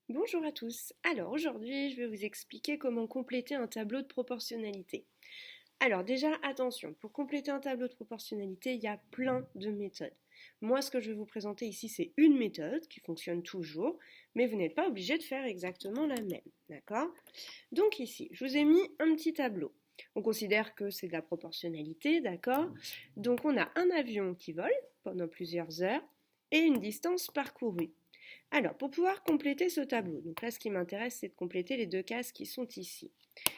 Bonjour à tous. Alors aujourd'hui, je vais vous expliquer comment compléter un tableau de proportionnalité. Alors déjà, attention, pour compléter un tableau de proportionnalité, il y a plein de méthodes. Moi, ce que je vais vous présenter ici, c'est une méthode qui fonctionne toujours, mais vous n'êtes pas obligé de faire exactement la même, d'accord? Donc ici, je vous ai mis un petit tableau. On considère que c'est de la proportionnalité, d'accord? Donc on a un avion qui vole pendant plusieurs heures et une distance parcourue. Alors, pour pouvoir compléter ce tableau, donc là ce qui m'intéresse c'est de compléter les deux cases qui sont ici.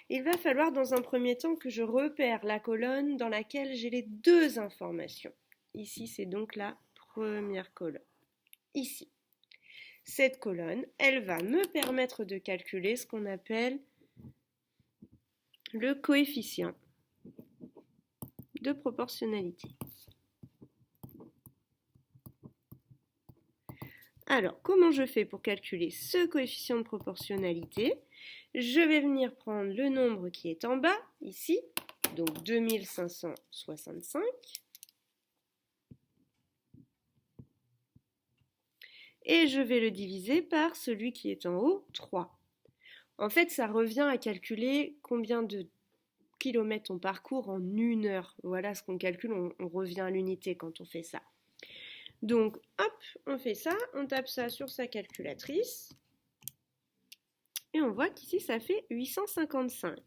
Il va falloir dans un premier temps que je repère la colonne dans laquelle j'ai les deux informations. Ici c'est donc la première colonne. Ici. Cette colonne, elle va me permettre de calculer ce qu'on appelle le coefficient de proportionnalité. Alors, comment je fais pour calculer ce coefficient de proportionnalité? Je vais venir prendre le nombre qui est en bas, ici, donc 2565, et je vais le diviser par celui qui est en haut, 3. En fait, ça revient à calculer combien de kilomètres on parcourt en une heure. Voilà ce qu'on calcule, on revient à l'unité quand on fait ça. Donc, hop, on fait ça, on tape ça sur sa calculatrice. Et on voit qu'ici, ça fait 855.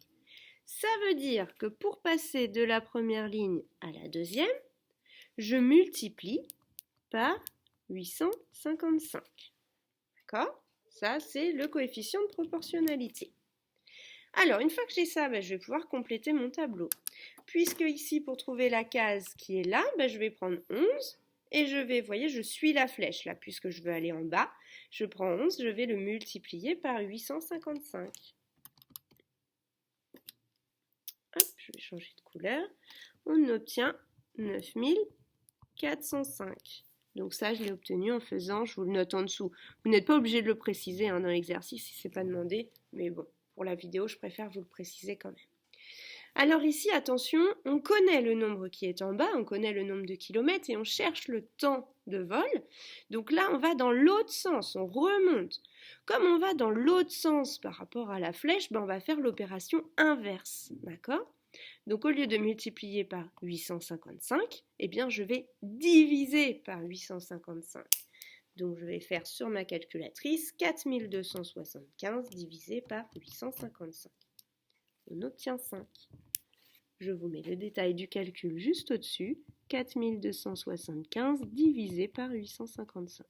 Ça veut dire que pour passer de la première ligne à la deuxième, je multiplie par 855. D'accord? Ça, c'est le coefficient de proportionnalité. Alors, une fois que j'ai ça, je vais pouvoir compléter mon tableau. Puisque ici, pour trouver la case qui est là, je vais prendre 11 et je vais, vous voyez, je suis la flèche là, puisque je veux aller en bas. Je prends 11, je vais le multiplier par 855. Hop, je vais changer de couleur. On obtient 9405. Donc ça, je l'ai obtenu en faisant, je vous le note en dessous. Vous n'êtes pas obligé de le préciser dans l'exercice si ce n'est pas demandé, mais bon, pour la vidéo, je préfère vous le préciser quand même. Alors ici, attention, on connaît le nombre qui est en bas, on connaît le nombre de kilomètres et on cherche le temps de vol. Donc là, on va dans l'autre sens, on remonte. Comme on va dans l'autre sens par rapport à la flèche, on va faire l'opération inverse, d'accord? Donc au lieu de multiplier par 855, je vais diviser par 855. Donc je vais faire sur ma calculatrice 4275 divisé par 855. On obtient 5. Je vous mets le détail du calcul juste au-dessus. 4275 divisé par 855.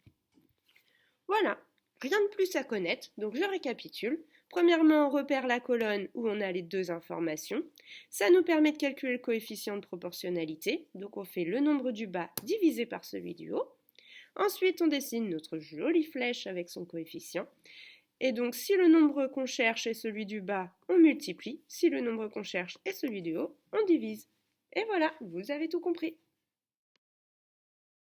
Voilà, rien de plus à connaître, donc je récapitule. Premièrement, on repère la colonne où on a les deux informations. Ça nous permet de calculer le coefficient de proportionnalité. Donc on fait le nombre du bas divisé par celui du haut. Ensuite, on dessine notre jolie flèche avec son coefficient. Et donc, si le nombre qu'on cherche est celui du bas, on multiplie. Si le nombre qu'on cherche est celui du haut, on divise. Et voilà, vous avez tout compris.